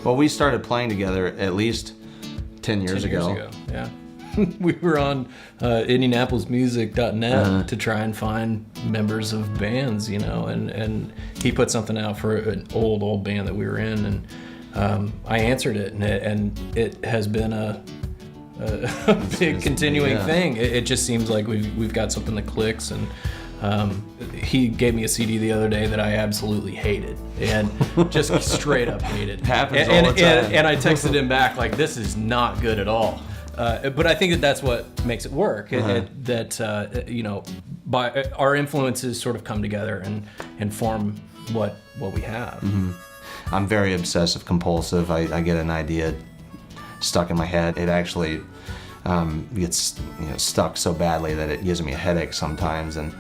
Well, we started playing together at least 10 years ago. Yeah. We were on IndianapolisMusic.net to try and find members of bands, you know, and he put something out for an old band that we were in, and I answered it, and it has been a big continuing thing. It just seems like we've got something that clicks, and he gave me a CD the other day that I absolutely hated, and just straight up hated. Happens all the time. And I texted him back like, this is not good at all. But I think that's what makes it work. That you know, by our influences sort of come together and form what we have. Mm-hmm. I'm very obsessive compulsive. I get an idea stuck in my head. It actually gets stuck so badly that it gives me a headache sometimes, and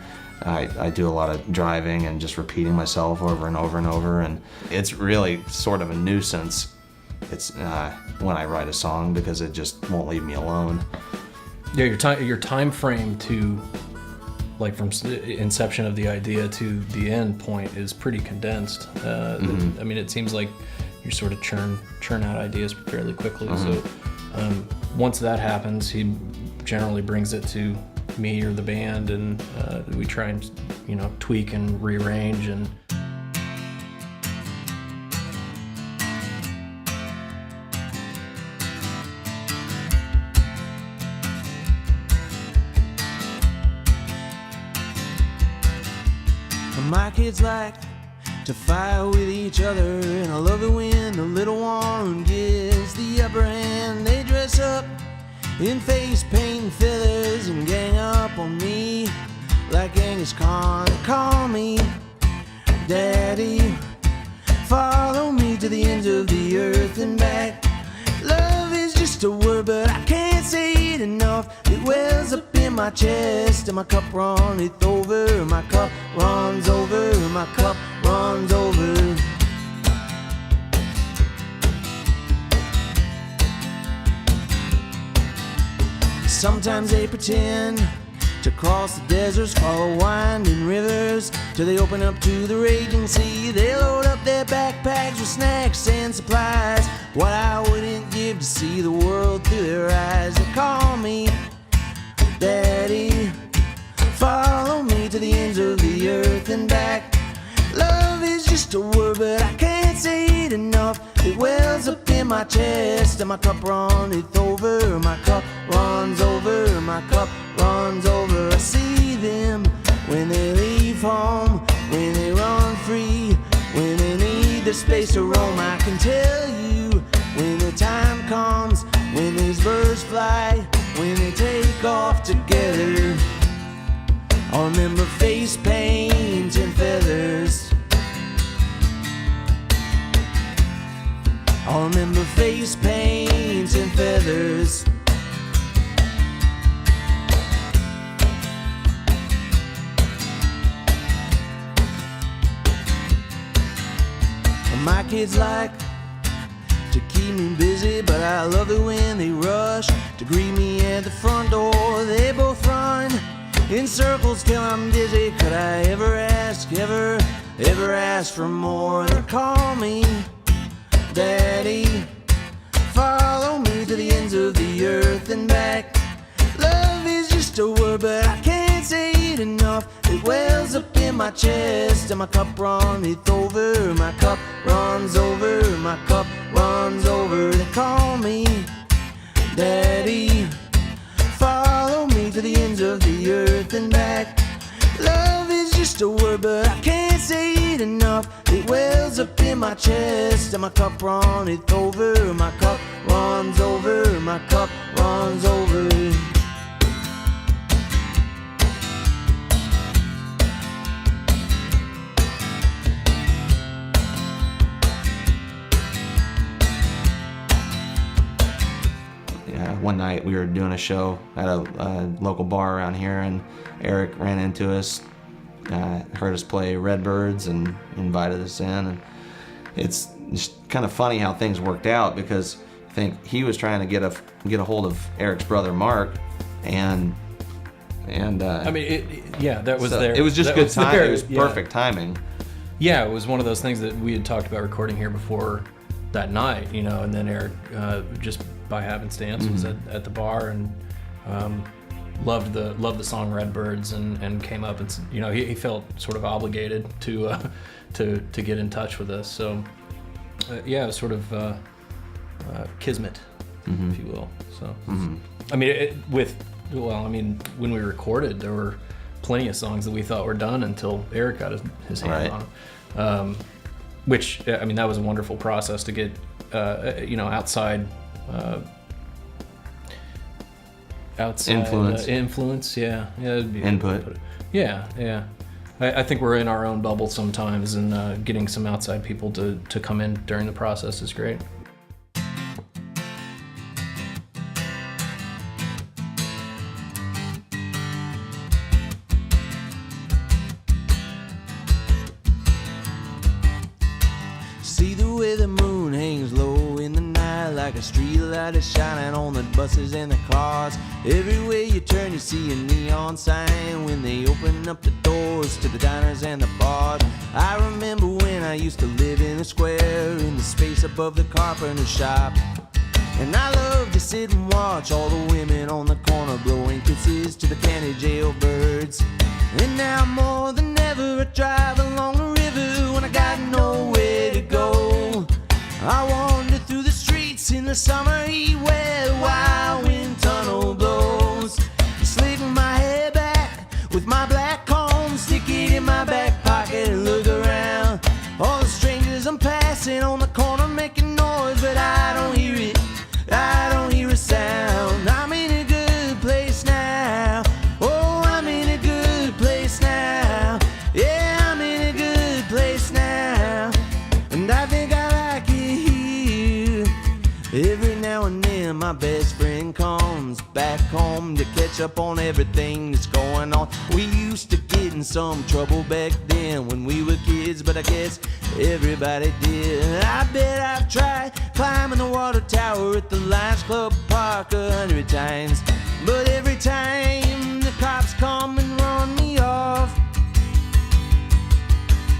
I do a lot of driving and just repeating myself over and over and over, and it's really sort of a nuisance. It's when I write a song, because it just won't leave me alone. Yeah, your time frame to, like, from inception of the idea to the end point is pretty condensed. I mean, it seems like you sort of churn out ideas fairly quickly. So once that happens, he generally brings it to me or the band, and we try and tweak and rearrange and. My kids like to fight with each other, and I love it when the little one gets the upper hand. They dress up in face paint and feathers and gang up on me like Genghis Khan. They call me Daddy, follow me to the ends of the earth and back. Love is just a word, but I can't say it enough. It wells up in my chest, and my cup runneth over. My cup runs over. My cup runs over. Sometimes they pretend to cross the deserts, follow winding rivers, till they open up to the raging sea. They load up their backpacks with snacks and supplies, what I wouldn't give to see the world through their eyes. They call me Daddy, follow me to the ends of the earth and back. Love is just a word, but I can't say it enough. It wells up in my chest, and my cup runneth over. My cup runs over. My cup runs over. I see them when they leave home, when they run free, when they need the space to roam. I can tell you when the time comes, when these birds fly, when they take off together. I'll remember face paint and feathers. I'll remember face paint and feathers. My kids like to keep me busy, but I love it when they rush to greet me at the front door. They both run in circles till I'm dizzy. Could I ever ask for more? They call me Daddy, follow me to the ends of the earth and back. Love is just a word, but I can't say it enough. It wells up in my chest, and my cup runneth over. My cup runs over. My cup runs over. They call me Daddy, follow me to the ends of the earth and back. Love is just a word, but I can't say it enough. It wells up in my chest, and my cup runneth over. My cup runs over. My cup runs over. One night we were doing a show at a local bar around here, and Eric ran into us, heard us play Redbirds, and invited us in. And it's just kind of funny how things worked out, because I think he was trying to get a hold of Eric's brother Mark, and I mean, that was so there. It was just that good was timing. there. It was perfect timing. Yeah, it was one of those things that we had talked about recording here before that night, you know. And then Eric, just by happenstance, was at the bar and loved the song Redbirds and came up and, you know, he felt sort of obligated to get in touch with us. So yeah, it was sort of kismet, if you will. So I mean, when we recorded, there were plenty of songs that we thought were done until Eric got his hand on them. Which, I mean, that was a wonderful process to get, you know, outside influence, yeah, input. Yeah. I think we're in our own bubble sometimes, and getting some outside people to come in during the process is great. See the way the moon hangs low in the night, like a street light is shining on the buses and the cars. Everywhere you turn you see a neon sign when they open up the doors to the diners and the bars. I remember when I used to live in a square in the space above the carpenter shop, and I loved to sit and watch all the women on the corner blowing kisses to the candy jailbirds. And now more than ever I drive along the river when I got nowhere to go. I wander through the streets in the summer heat where the wild wind tunnel blows. Slick my hair back with my black comb, stick it in my back pocket and look around. All the strangers I'm passing on the corner making noise, but I don't hear it, I don't hear a sound. I'm in a good place now, oh, I'm in a good place now. Yeah, I'm in a good place now, and I think I like it here. Every now and then my best friend comes back home to catch up on everything that's going on. We used to get in some trouble back then when we were kids, but I guess everybody did. I bet I've tried climbing the water tower at the Lions Club Park 100 times, but every time the cops come and run me off.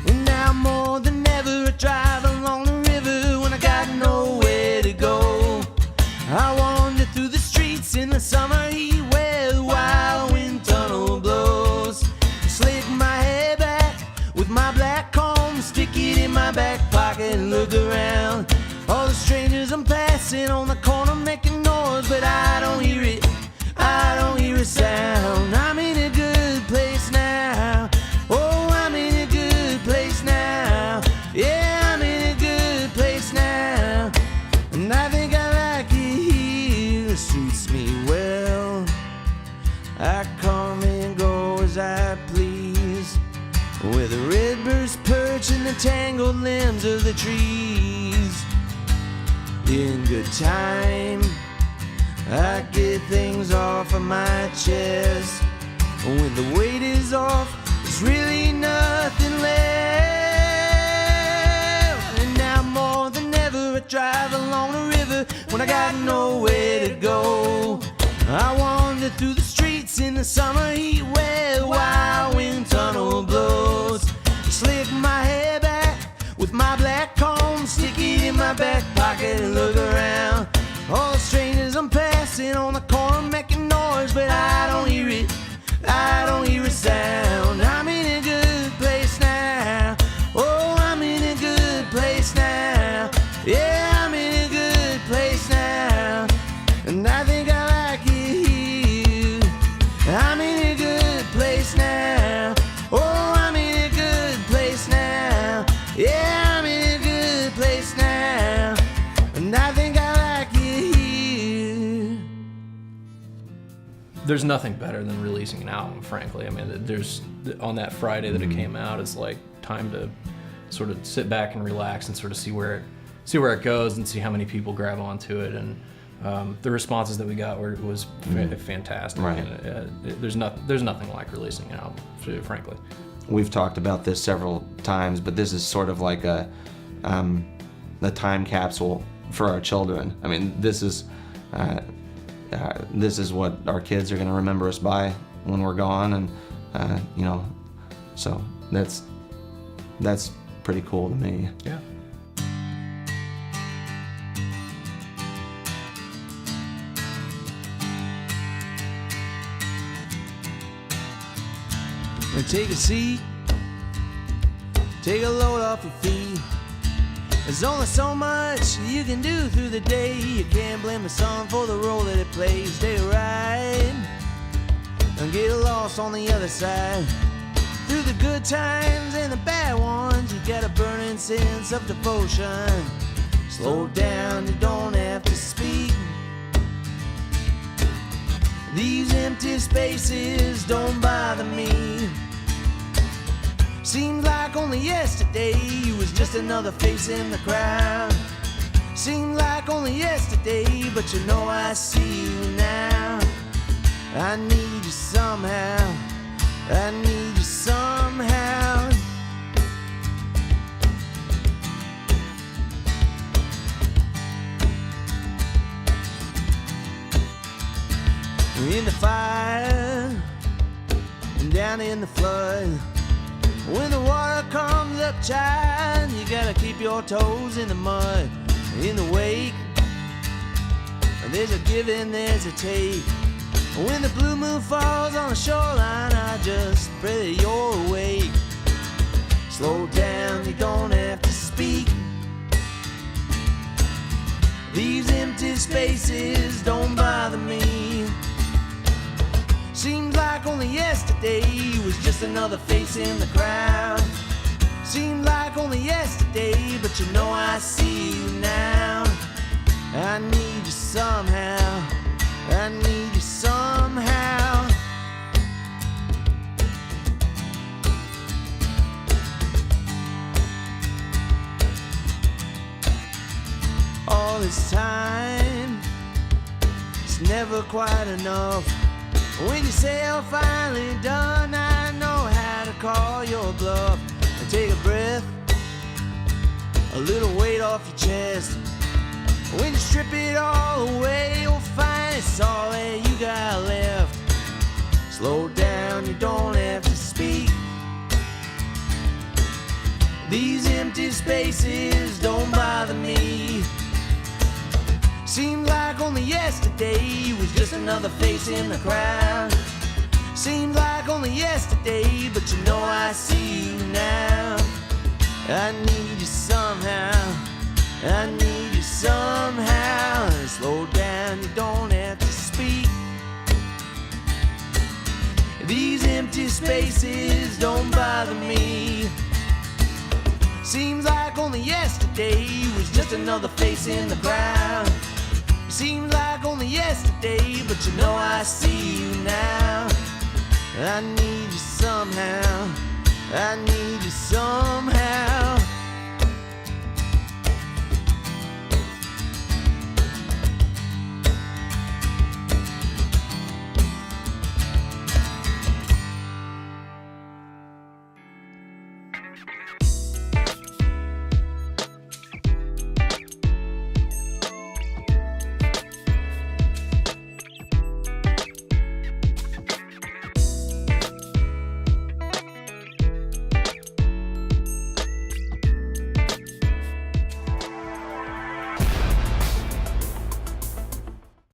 And now more than ever I drive along the river when I got nowhere to go. I wander through the streets in the summer heat where the wild wind tunnel blows. Slick my hair back with my black comb, stick it in my back pocket and look around. All the strangers I'm passing on the corner making noise, but I don't hear it, I don't hear a sound. I'm in a good place now, oh, I'm in a good place now. Yeah, I'm in a good place now, and I think I like it here. It suits me well, I come and go as I please, where the redbirds perch in the tangled limbs of the trees. In good time, I get things off of my chest. When the weight is off, there's really nothing left. And now more than ever I drive along the river when I got nowhere to go. I wander through the streets in the summer heat where the wild wind tunnel blows. Slick my hair back with my black comb, stick it in my back pocket and look around. All the strangers I'm passing on the corner making noise, but I don't hear it, I don't hear a sound. I'm in a good place now, oh, I'm in a good place now. Yeah, I'm in a good place now, and I think I like it here. I'm in a good place now, oh, I'm in a good place now. Yeah, I'm in a good place now, and I think I like it here. There's nothing better than releasing an album, frankly. I mean, there's on that Friday that it came out, it's like time to sort of sit back and relax and sort of see where it goes and see how many people grab onto it. And the responses that we got was fantastic. Right. And, there's nothing like releasing an album, frankly. We've talked about this several times, but this is sort of like a time capsule for our children. I mean, this is what our kids are going to remember us by when we're gone, and you know, so that's pretty cool to me. Yeah. And take a seat, take a load off your feet. There's only so much you can do through the day. You can't blame the song for the role that it plays. Take a ride and get lost on the other side. Through the good times and the bad ones, you got a burning sense of devotion. Slow down, you don't have to speak. These empty spaces don't bother me. Seems like only yesterday you was just another face in the crowd. Seems like only yesterday, but you know I see you now. I need you somehow, I need you somehow. In the fire and down in the flood, when the water comes up, child, you gotta keep your toes in the mud. In the wake, there's a give and there's a take. When the blue moon falls on the shoreline, I just pray that you're awake. Slow down, you don't have to speak. These empty spaces don't bother me. Seems like only yesterday you was just another face in the crowd. Seems like only yesterday, but you know I see you now. I need you somehow, I need you somehow. All this time, it's never quite enough. When you say I'm finally done, I know how to call your bluff. And take a breath, a little weight off your chest. When you strip it all away, you'll find it's all that you got left. Slow down, you don't have to speak. These empty spaces don't bother me. Seems like only yesterday you was just another face in the crowd. Seems like only yesterday, but you know I see you now. I need you somehow, I need you somehow. Slow down, you don't have to speak. These empty spaces don't bother me. Seems like only yesterday you was just another face in the crowd. Seems like only yesterday, but you know I see you now. I need you somehow, I need you somehow.